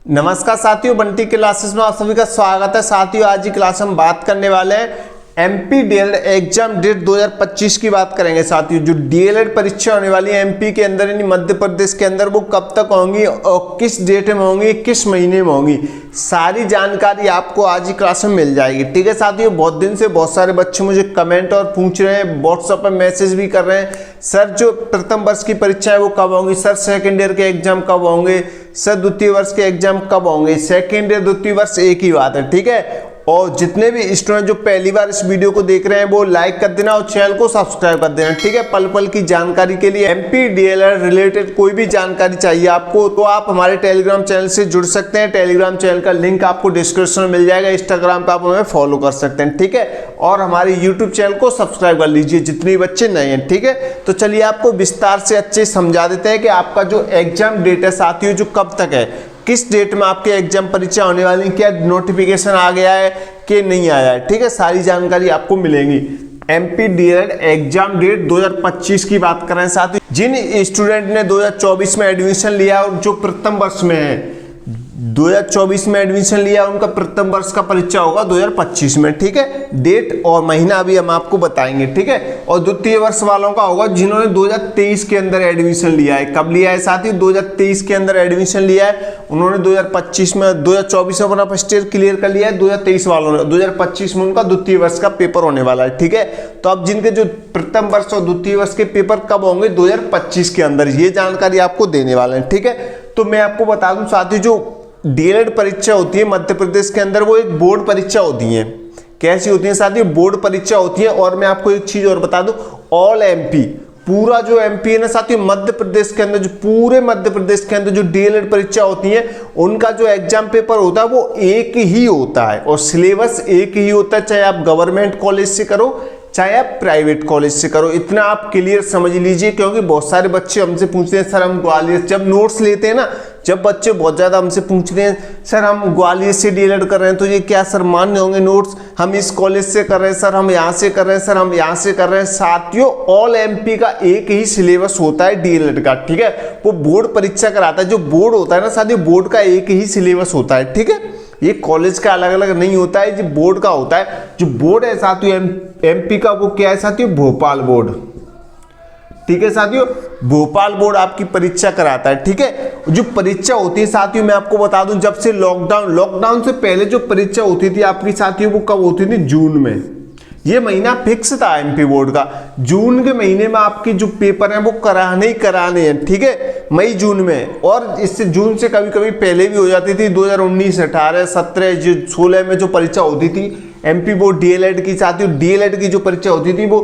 नमस्कार साथियों, बंटी क्लासेस में आप सभी का स्वागत है। साथियों, आज की क्लास हम बात करने वाले हैं एमपी डीएलएड एग्जाम डेट 2025 की बात करेंगे। साथियों, जो डीएलएड परीक्षा होने वाली है एमपी के अंदर यानी मध्य प्रदेश के अंदर, वो कब तक होंगी और किस डेट में होंगी, किस महीने में होंगी, सारी जानकारी आपको आज की क्लास में मिल जाएगी। ठीक है साथियों, बहुत दिन से बहुत सारे बच्चे मुझे कमेंट और पूछ रहे हैं, व्हाट्सएप पर मैसेज भी कर रहे हैं, सर जो प्रथम वर्ष की परीक्षा है वो कब होंगी, सर सेकेंड ईयर के एग्जाम कब होंगे, सर द्वितीय वर्ष के एग्जाम कब होंगे। सेकेंड ईयर द्वितीय वर्ष एक ही बात है। ठीक है, और जितने भी स्टूडेंट जो पहली बार इस वीडियो को देख रहे हैं वो लाइक कर देना और चैनल को सब्सक्राइब कर देना। ठीक है, पल पल की जानकारी के लिए एमपी डीएलएड रिलेटेड कोई भी जानकारी चाहिए आपको तो आप हमारे टेलीग्राम चैनल से जुड़ सकते हैं। टेलीग्राम चैनल का लिंक आपको डिस्क्रिप्शन में मिल जाएगा। इंस्टाग्राम पे आप हमें फॉलो कर सकते हैं। ठीक है, और हमारे यूट्यूब चैनल को सब्सक्राइब कर लीजिए जितने बच्चे नए हैं। ठीक है, तो चलिए आपको विस्तार से अच्छे समझा देते हैं कि आपका जो एग्जाम डेट है साथियों, जो कब तक है, किस डेट में आपके एग्जाम परीक्षा होने वाली है, क्या नोटिफिकेशन आ गया है कि नहीं आया है। ठीक है, सारी जानकारी आपको मिलेगी। एमपी डीएलएड एग्जाम डेट 2025 की बात कर रहे हैं साथियों। जिन स्टूडेंट ने 2024 में एडमिशन लिया और जो प्रथम वर्ष में है, 2024 में एडमिशन लिया, उनका प्रथम वर्ष का परीक्षा होगा 2025 में। ठीक है, डेट और महीना अभी हम आपको बताएंगे। ठीक है, और द्वितीय वर्ष वालों का होगा जिन्होंने 2023 के अंदर एडमिशन लिया है। कब लिया है साथियों? 2023 के अंदर एडमिशन लिया है, उन्होंने 2025 में 2024 में अपना फर्स्ट ईयर क्लियर कर लिया है। 2023 वालों ने 2025 में उनका द्वितीय वर्ष का पेपर होने वाला है। ठीक है, तो अब जिनके जो प्रथम वर्ष और द्वितीय वर्ष के पेपर कब होंगे 2025 के अंदर, ये जानकारी आपको देने वाले हैं। ठीक है, तो मैं आपको बता दूं साथियों, जो डीएलएड परीक्षा होती है मध्य प्रदेश के अंदर वो एक बोर्ड परीक्षा होती है। कैसी होती है साथियों? बोर्ड परीक्षा होती है। और मैं आपको एक चीज और बता दूं, ऑल एमपी, पूरा जो एमपी है ना साथियों, मध्य प्रदेश के अंदर, जो पूरे मध्य प्रदेश के अंदर जो डीएलएड परीक्षा होती है उनका जो एग्जाम पेपर होता है वो एक ही होता है और सिलेबस एक ही होता है, चाहे आप गवर्नमेंट कॉलेज से करो चाहे आप प्राइवेट कॉलेज से करो। इतना आप क्लियर समझ लीजिए, क्योंकि बहुत सारे बच्चे हमसे पूछते हैं, सर हम ग्वालियर, जब नोट्स लेते हैं ना, जब बच्चे बहुत ज्यादा हमसे पूछते हैं, सर हम ग्वालियर से डीएलएड कर रहे हैं तो ये क्या सर मान्य होंगे नोट्स, हम इस कॉलेज से कर रहे हैं, सर हम यहाँ से कर रहे हैं, सर हम यहाँ से कर रहे हैं। साथियों, ऑल एमपी का एक ही सिलेबस होता है डीएलएड का। ठीक है, वो बोर्ड परीक्षा कराता है। जो बोर्ड होता है ना साथियों, बोर्ड का एक ही सिलेबस होता है। ठीक है, ये कॉलेज का अलग अलग नहीं होता है, जो बोर्ड का होता है। जो बोर्ड है साथियों एमपी का, वो क्या है साथियों? भोपाल बोर्ड। ठीक है साथियों, भोपाल बोर्ड आपकी परीक्षा कराता है। ठीक है, जो परीक्षा होती है साथियों, मैं आपको बता दूं, जब से लॉकडाउन से पहले जो परीक्षा होती थी आपकी साथियों, वो कब होती थी? जून में। ये महीना फिक्स था एमपी बोर्ड का। जून के महीने में आपके जो पेपर हैं वो कराने ही कराने हैं। ठीक है, मई जून में, और इससे जून से कभी कभी पहले भी हो जाती थी। 2019, 18, 17, 16 में जो परीक्षा होती थी एमपी बोर्ड डीएलएड की साथियों, डीएलएड की जो परीक्षा होती थी वो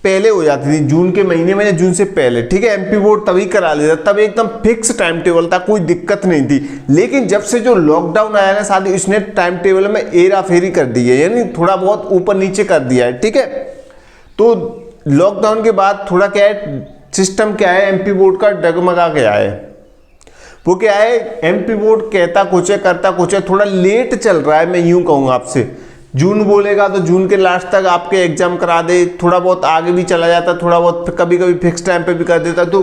पहले हो जाती थी, जून के महीने में या जून से पहले। ठीक है, एमपी बोर्ड तभी करा लेता, तब एकदम फिक्स टाइम टेबल था, कोई दिक्कत नहीं थी। लेकिन जब से जो लॉकडाउन आया ना साथ ही, इसने टाइम टेबल में हेरा फेरी कर दी है, यानी थोड़ा बहुत ऊपर नीचे कर दिया है। ठीक है, तो लॉकडाउन के बाद थोड़ा क्या है, सिस्टम क्या है एमपी बोर्ड का, डगमगा गया है। वो क्या है, एमपी बोर्ड कहता कुछ है करता कुछ है, थोड़ा लेट चल रहा है। मैं यूं कहूंगा आपसे, जून बोलेगा तो जून के लास्ट तक आपके एग्जाम करा दे, थोड़ा बहुत आगे भी चला जाता, थोड़ा बहुत कभी कभी फिक्स टाइम पे भी कर देता। तो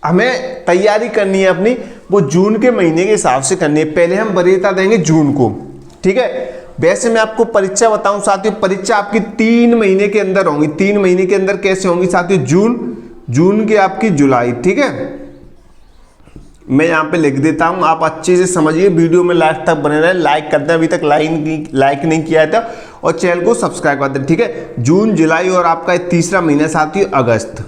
हमें तैयारी करनी है अपनी, वो जून के महीने के हिसाब से करनी है। पहले हम वरीयता देंगे जून को। ठीक है, वैसे मैं आपको परीक्षा बताऊं साथियों, परीक्षा आपकी 3 महीने के अंदर होंगी। 3 महीने के अंदर कैसे होंगी साथियों? जून की आपकी जुलाई। ठीक है, मैं यहाँ पे लिख देता हूँ, आप अच्छे से समझिए, वीडियो में लास्ट तक बने रहे, लाइक कर दें अभी तक लाइक नहीं किया था, और चैनल को सब्सक्राइब कर दें। ठीक है, जून, जुलाई और आपका तीसरा महीना साथियों अगस्त,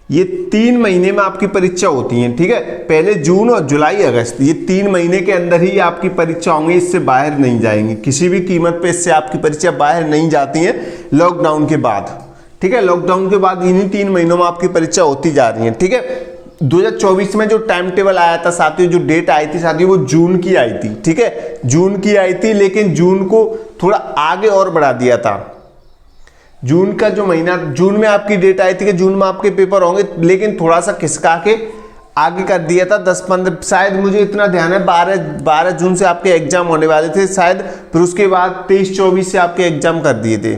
ये 3 महीने में आपकी परीक्षा होती है। ठीक है, पहले जून और जुलाई अगस्त, ये 3 महीने के अंदर ही आपकी परीक्षा होंगी, इससे बाहर नहीं जाएंगी किसी भी कीमत पे, इससे आपकी परीक्षा बाहर नहीं जाती है लॉकडाउन के बाद। ठीक है, लॉकडाउन के बाद इन्हीं 3 महीनों में आपकी परीक्षा होती जा रही है। ठीक है, 2024 में जो टाइम टेबल आया था साथियों, जो डेट आई थी साथियों, वो जून की आई थी। ठीक है, जून की आई थी, लेकिन जून को थोड़ा आगे और बढ़ा दिया था। जून का जो महीना, जून में आपकी डेट आई थी कि जून में आपके पेपर होंगे, लेकिन थोड़ा सा खिसका के आगे कर दिया था 10-15, शायद मुझे इतना ध्यान है 12 जून से आपके एग्जाम होने वाले थे शायद, फिर उसके बाद 23-24 से आपके एग्जाम कर दिए थे।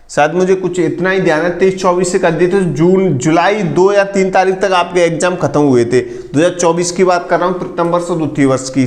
शायद मुझे कुछ इतना ही ध्यान है, 23-24 से कर दिए थे, जून जुलाई 2 या 3 तारीख तक आपके एग्जाम खत्म हुए थे। 2024 की बात कर रहा हूँ, प्रथम वर्ष और द्वितीय वर्ष की।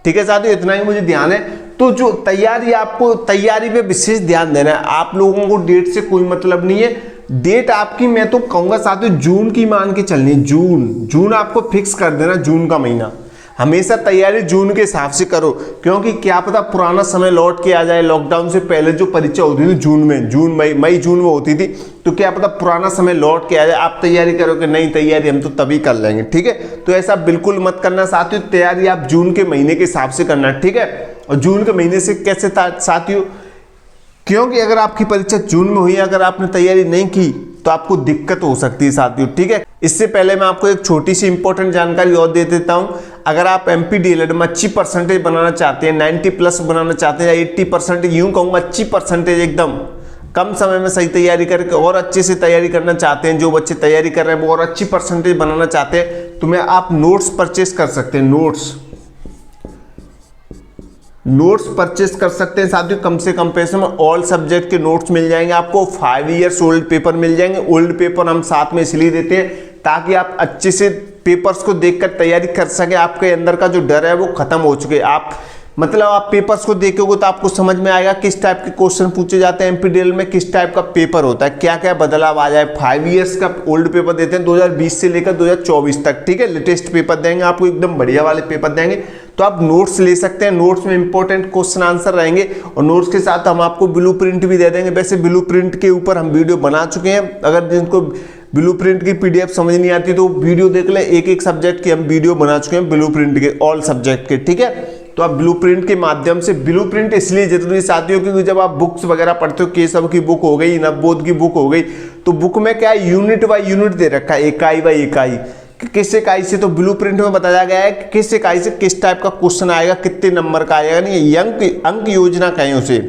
ठीक है साथियों, इतना ही मुझे ध्यान है। तो जो तैयारी, आपको तैयारी पे विशेष ध्यान देना है। आप लोगों को डेट से कोई मतलब नहीं है। डेट आपकी मैं तो कहूंगा साथियों जून की मान के चलनी है। जून आपको फिक्स कर देना, जून का महीना। हमेशा तैयारी जून के हिसाब से करो, क्योंकि क्या पता पुराना समय लौट के आ जाए। लॉकडाउन से पहले जो परीक्षा होती थी जून में, मई जून में होती थी, तो क्या पता पुराना समय लौट के आ जाए। आप तैयारी करो कि नहीं, तैयारी हम तो तभी कर लेंगे। ठीक है, तो ऐसा बिल्कुल मत करना साथियों। तैयारी आप जून के महीने के हिसाब से करना। ठीक है, और जून के महीने से कैसे साथियों, क्योंकि अगर आपकी परीक्षा जून में हुई, अगर आपने तैयारी नहीं की तो आपको दिक्कत हो सकती है साथियों। ठीक है, इससे पहले मैं आपको एक छोटी सी इंपॉर्टेंट जानकारी और दे देता हूं। अगर आप एमपी डीएलएड में अच्छी परसेंटेज बनाना चाहते हैं, 90+ बनाना चाहते हैं, या 80%, यूं कहूंगा अच्छी परसेंटेज, एकदम कम समय में सही तैयारी करके और अच्छे से तैयारी करना चाहते हैं, जो बच्चे तैयारी कर रहे हैं वो और अच्छी परसेंटेज बनाना चाहते हैं, तो मैं आप नोट्स परचेस कर सकते हैं। नोट्स परचेस कर सकते हैं साथियों। कम से कम पैसे में ऑल सब्जेक्ट के नोट्स मिल जाएंगे आपको। 5 ईयर्स ओल्ड पेपर मिल जाएंगे। ओल्ड पेपर हम साथ में इसलिए देते हैं ताकि आप अच्छे से पेपर्स को देखकर तैयारी कर सके। आपके अंदर का जो डर है वो खत्म हो चुके। आप मतलब आप पेपर्स को देखोगे तो आपको समझ में आएगा किस टाइप के क्वेश्चन पूछे जाते हैं एमपीडीएल में, किस टाइप का पेपर होता है, क्या क्या बदलाव आ जाए। 5 ईयर्स का ओल्ड पेपर देते हैं 2020 से लेकर 2024 तक। ठीक है, लेटेस्ट पेपर देंगे आपको, एकदम बढ़िया वाले पेपर देंगे। तो आप नोट्स ले सकते हैं। नोट्स में इंपॉर्टेंट क्वेश्चन आंसर रहेंगे, और नोट्स के साथ हम आपको ब्लूप्रिंट भी दे देंगे। वैसे ब्लूप्रिंट के ऊपर हम वीडियो बना चुके हैं। अगर जिनको ब्लूप्रिंट की पीडीएफ समझ नहीं आती तो वीडियो देख ले। एक सब्जेक्ट की हम वीडियो बना चुके हैं ब्लूप्रिंट के, ऑल सब्जेक्ट के। ठीक है, तो आप ब्लूप्रिंट के माध्यम से, ब्लूप्रिंट इसलिए जरूरी साथियों क्योंकि जब आप बुक्स वगैरह पढ़ते हो, केशव की बुक हो गई, नवबोध की बुक हो गई, तो बुक में क्या है, यूनिट बाय यूनिट दे रखा है, इकाई बाय इकाई, किस इकाई से। तो ब्लूप्रिंट में बताया गया है कि किस इकाई से किस टाइप का क्वेश्चन आएगा, कितने नंबर का आएगा। नहीं, अंक योजना कहें उसे।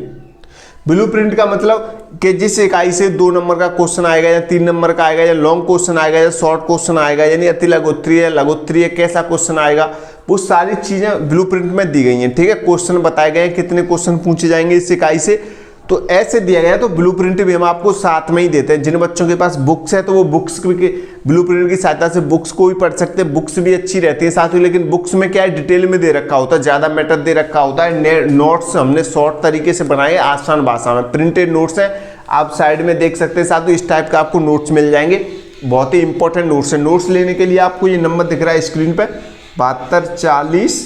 ब्लूप्रिंट का मतलब कि जिस इकाई से 2 नंबर का क्वेश्चन आएगा, या 3 नंबर का आएगा, या लॉन्ग क्वेश्चन आएगा, या शॉर्ट क्वेश्चन आएगा, यानी अति लघुत्तरीय, लघुत्तरीय, कैसा क्वेश्चन आएगा, वो सारी चीजें ब्लूप्रिंट में दी गई हैं। ठीक है, क्वेश्चन बताए गए हैं, कितने क्वेश्चन पूछे जाएंगे इस इकाई से, तो ऐसे दिया गया है। तो ब्लूप्रिंट भी हम आपको साथ में ही देते हैं। जिन बच्चों के पास बुक्स है तो वो बुक्स के ब्लूप्रिंट की सहायता से बुक्स को भी पढ़ सकते हैं। बुक्स भी अच्छी रहती है साथ ही, लेकिन बुक्स में क्या है, डिटेल में दे रखा होता है, ज्यादा मैटर दे रखा होता है। नोट्स हमने शॉर्ट तरीके से बनाए, आसान भाषा में प्रिंटेड नोट्स हैं, आप साइड में देख सकते हैं साथ ही। इस टाइप का आपको नोट्स मिल जाएंगे, बहुत ही इंपॉर्टेंट नोट्स है। नोट्स लेने के लिए आपको ये नंबर दिख रहा है स्क्रीन पर, 72 40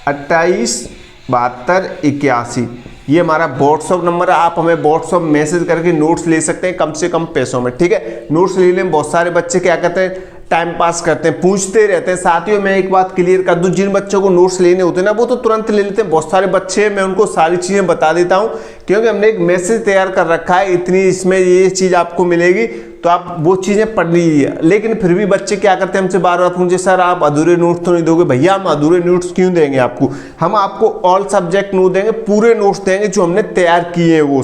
28 72 81, ये हमारा व्हाट्सअप नंबर है। आप हमें व्हाट्सअप मैसेज करके नोट्स ले सकते हैं कम से कम पैसों में। ठीक है, नोट्स लेने में बहुत सारे बच्चे क्या करते हैं, टाइम पास करते हैं, पूछते रहते हैं। साथियों मैं एक बात क्लियर कर दूं, जिन बच्चों को नोट्स लेने होते हैं ना वो तो तुरंत ले लेते हैं। बहुत सारे बच्चे हैं, मैं उनको सारी चीजें बता देता हूं क्योंकि हमने एक मैसेज तैयार कर रखा है, इतनी इसमें ये चीज आपको मिलेगी, तो आप वो चीजें पढ़ लीजिए। लेकिन फिर भी बच्चे क्या करते हैं, हमसे बार बार पूछे, सर आप अधूरे नोट्स तो नहीं दोगे? भैया हम अधूरे नोट्स क्यों देंगे आपको, हम आपको ऑल सब्जेक्ट नोट देंगे, पूरे नोट्स देंगे जो हमने तैयार किए हैं, वो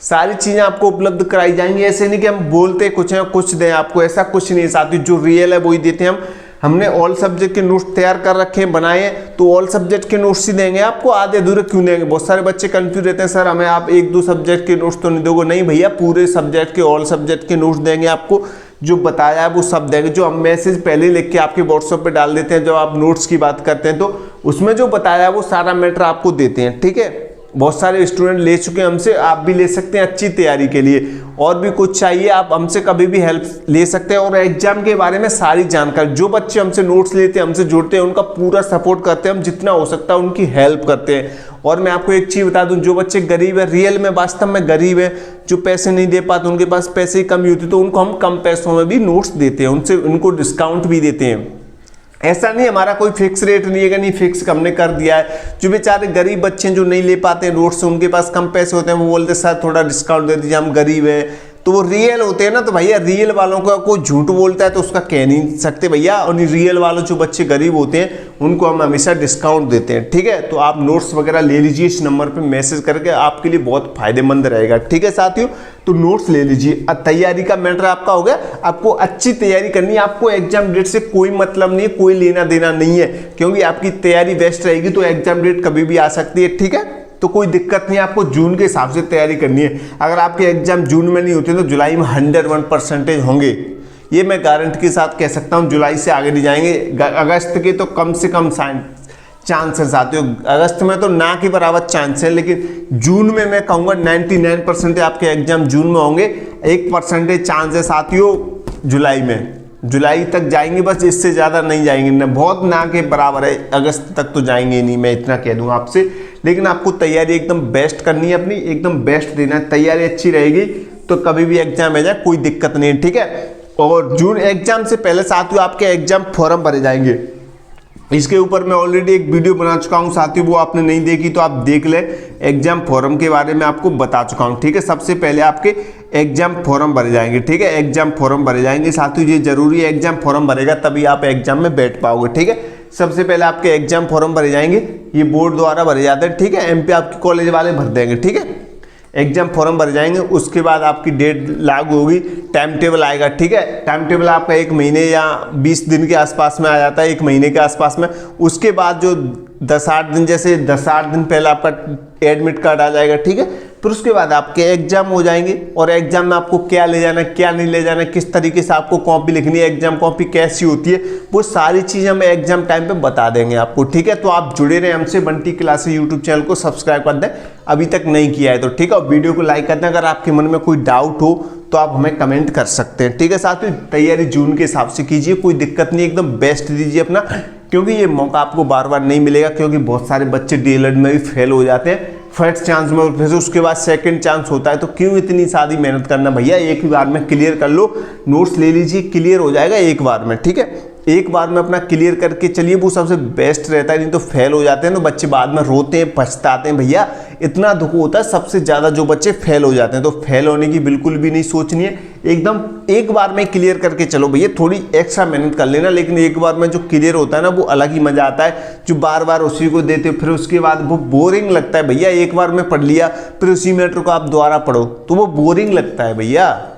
सारी चीजें आपको उपलब्ध कराई जाएंगी। ऐसे नहीं कि हम बोलते कुछ हैं कुछ दें आपको, ऐसा कुछ नहीं साथी। जो रियल है वही देते हैं हम। हमने ऑल सब्जेक्ट के नोट्स तैयार कर रखे हैं, बनाए हैं, तो ऑल सब्जेक्ट के नोट्स ही देंगे आपको, आधे अधूरे क्यों देंगे। बहुत सारे बच्चे कंफ्यूज रहते हैं, सर हमें आप 1-2 सब्जेक्ट के नोट्स तो नहीं दोगे। नहीं भैया, पूरे सब्जेक्ट के, ऑल सब्जेक्ट के नोट्स देंगे आपको, जो बताया है वो सब देंगे। जो हम मैसेज पहले लिख के आपके व्हाट्सएप पे डाल देते हैं, जब आप नोट्स की बात करते हैं, तो उसमें जो बताया है वो सारा मैटर आपको देते हैं। ठीक है, बहुत सारे स्टूडेंट ले चुके हैं हमसे, आप भी ले सकते हैं अच्छी तैयारी के लिए। और भी कुछ चाहिए आप हमसे कभी भी हेल्प ले सकते हैं, और एग्जाम के बारे में सारी जानकारी। जो बच्चे हमसे नोट्स लेते हैं, हमसे जुड़ते हैं, उनका पूरा सपोर्ट करते हैं हम, जितना हो सकता है उनकी हेल्प करते हैं। और मैं आपको एक चीज बता दूं, जो बच्चे गरीब है, रियल में वास्तव में गरीब है, जो पैसे नहीं दे पाते, उनके पास पैसे की कमी होती है, तो उनको हम कम पैसों में भी नोट्स देते हैं, उनसे उनको डिस्काउंट भी देते हैं। ऐसा नहीं, हमारा कोई फिक्स रेट नहीं है कि नहीं फिक्स हमने कर दिया है। जो बेचारे गरीब बच्चे हैं जो नहीं ले पाते हैं नोट्स, उनके पास कम पैसे होते हैं, वो बोलते हैं सर थोड़ा डिस्काउंट दे दीजिए, हम गरीब हैं, तो वो रियल होते हैं ना। तो भैया रियल वालों का कोई झूठ बोलता है तो उसका कह नहीं सकते भैया। और रियल वालों जो बच्चे गरीब होते हैं उनको हम हमेशा डिस्काउंट देते हैं। ठीक है, तो आप नोट्स वगैरह ले लीजिए, इस नंबर पे मैसेज करके, आपके लिए बहुत फायदेमंद रहेगा। ठीक है साथियों, तो नोट्स ले लीजिए। तैयारी का मैटर आपका हो गया, आपको अच्छी तैयारी करनी है, आपको एग्जाम डेट से कोई मतलब नहीं है, कोई लेना देना नहीं है, क्योंकि आपकी तैयारी बेस्ट रहेगी तो एग्जाम डेट कभी भी आ सकती है। ठीक है, तो कोई दिक्कत नहीं है, आपको जून के हिसाब से तैयारी करनी है। अगर आपके एग्जाम जून में नहीं होते तो जुलाई में 101% होंगे, ये मैं गारंटी के साथ कह सकता हूँ। जुलाई से आगे नहीं जाएंगे। अगस्त के तो कम से कम चांसेस आते हो, अगस्त में तो ना के बराबर चांस है, लेकिन जून में मैं कहूँगा 99% आपके एग्जाम जून में होंगे। 1% चांस है साथियों जुलाई में, जुलाई तक जाएंगे बस, इससे ज़्यादा नहीं जाएंगे ना, बहुत ना के बराबर है। अगस्त तक तो जाएंगे नहीं, मैं इतना कह दूंगा आपसे। लेकिन आपको तैयारी एकदम बेस्ट करनी है, अपनी एकदम बेस्ट देना है। तैयारी अच्छी रहेगी तो कभी भी एग्जाम आ जाए कोई दिक्कत नहीं है, ठीक है। और जून एग्जाम से पहले साथियों आपके एग्जाम फॉर्म भरे जाएंगे। इसके ऊपर मैं ऑलरेडी एक वीडियो बना चुका हूं साथियों, वो आपने नहीं देखी तो आप देख ले। एग्जाम फॉर्म के बारे में आपको बता चुका हूं, ठीक है। सबसे पहले आपके एग्जाम फॉर्म भरे जाएंगे, ठीक है। एग्जाम फॉर्म भरे जाएंगे साथियों, ये जरूरी है। एग्जाम फॉर्म भरेगा तभी आप एग्जाम में बैठ पाओगे, ठीक है। सबसे पहले आपके एग्जाम फॉर्म भरे जाएंगे, ये बोर्ड द्वारा भरे जाते हैं, ठीक है। एमपी आपके कॉलेज वाले भर देंगे, ठीक है। एग्जाम फॉर्म भर जाएंगे, उसके बाद आपकी डेट लागू होगी, टाइम टेबल आएगा, ठीक है। टाइम टेबल आपका 1 महीने या 20 दिन के आसपास में आ जाता है, 1 महीने के आसपास में। उसके बाद जो 10-8 दिन, जैसे 10-8 दिन पहले आपका एडमिट कार्ड आ जाएगा, ठीक है। फिर उसके बाद आपके एग्जाम हो जाएंगे, और एग्जाम में आपको क्या ले जाना है, क्या नहीं ले जाना है, किस तरीके से आपको कॉपी लिखनी है, एग्जाम कॉपी कैसी होती है, वो सारी चीज़ें हम एग्जाम टाइम पे बता देंगे आपको, ठीक है। तो आप जुड़े रहे हमसे, बंटी क्लासेस यूट्यूब चैनल को सब्सक्राइब कर दें अभी तक नहीं किया है तो, ठीक है। और वीडियो को लाइक कर दें। अगर आपके मन में कोई डाउट हो तो आप हमें कमेंट कर सकते हैं, ठीक है। साथियों तैयारी जून के हिसाब से कीजिए, कोई दिक्कत नहीं, एकदम बेस्ट दीजिए अपना, क्योंकि ये मौका आपको बार बार नहीं मिलेगा। क्योंकि बहुत सारे बच्चे डीएलएड में भी फेल हो जाते हैं फर्स्ट चांस में, और फिर उसके बाद सेकंड चांस होता है। तो क्यों इतनी सारी मेहनत करना भैया, एक ही बार में क्लियर कर लो, नोट्स ले लीजिए, क्लियर हो जाएगा एक बार में, ठीक है। एक बार में अपना क्लियर करके चलिए, वो सबसे बेस्ट रहता है। नहीं तो फेल हो जाते हैं तो बच्चे बाद में रोते हैं, पछताते हैं, भैया इतना दुख होता है सबसे ज़्यादा जो बच्चे फेल हो जाते हैं। तो फेल होने की बिल्कुल भी नहीं सोचनी है, एकदम एक बार में क्लियर करके चलो भैया। थोड़ी एक्स्ट्रा मेहनत कर लेना, लेकिन एक बार में जो क्लियर होता है ना, वो अलग ही मजा आता है। जो बार बार उसी को देते हो, फिर उसके बाद वो बोरिंग लगता है भैया। एक बार में पढ़ लिया, फिर उसी मैटर को आप दोबारा पढ़ो तो वो बोरिंग लगता है भैया।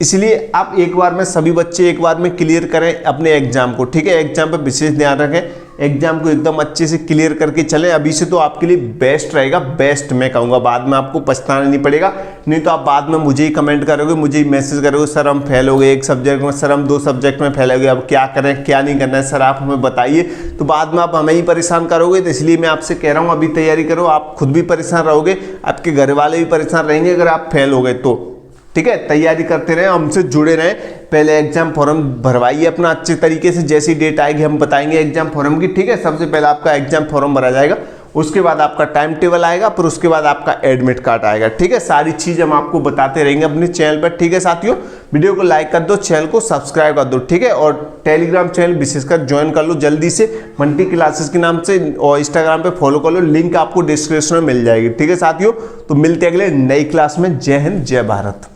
इसलिए आप एक बार में, सभी बच्चे एक बार में क्लियर करें अपने एग्जाम को, ठीक है। एग्जाम पर विशेष ध्यान रखें, एग्जाम को एकदम अच्छे से क्लियर करके चलें। अभी से तो आपके लिए बेस्ट रहेगा, बेस्ट मैं कहूँगा। बाद में आपको पछताना नहीं पड़ेगा। नहीं तो आप बाद में मुझे ही कमेंट करोगे, मुझे ही मैसेज करोगे, सर हम फेल हो गए एक सब्जेक्ट में, सर हम 2 सब्जेक्ट में फेल हो गए, अब क्या करें क्या नहीं करना है सर आप हमें बताइए। तो बाद में आप हमें ही परेशान करोगे। तो इसलिए मैं आपसे कह रहा हूँ अभी तैयारी करो, आप खुद भी परेशान रहोगे, आपके घर वाले भी परेशान रहेंगे अगर आप फेल हो गए तो, ठीक है। तैयारी करते रहें, हमसे जुड़े रहें। पहले एग्जाम फॉर्म भरवाइए अपना अच्छे तरीके से, जैसी डेट आएगी हम बताएंगे एग्जाम फॉर्म की, ठीक है। सबसे पहले आपका एग्जाम फॉर्म भरा जाएगा, उसके बाद आपका टाइम टेबल आएगा, फिर उसके बाद आपका एडमिट कार्ड आएगा, ठीक है। सारी चीज़ हम आपको बताते रहेंगे अपने चैनल पर, ठीक है साथियों। वीडियो को लाइक कर दो, चैनल को सब्सक्राइब कर दो, ठीक है। और टेलीग्राम चैनल विशेषकर ज्वाइन कर लो जल्दी से, बंटी क्लासेस के नाम से, और इंस्टाग्राम पे फॉलो कर लो, लिंक आपको डिस्क्रिप्शन में मिल जाएगी, ठीक है साथियों। तो मिलते हैं अगले नई क्लास में। जय हिंद, जय भारत।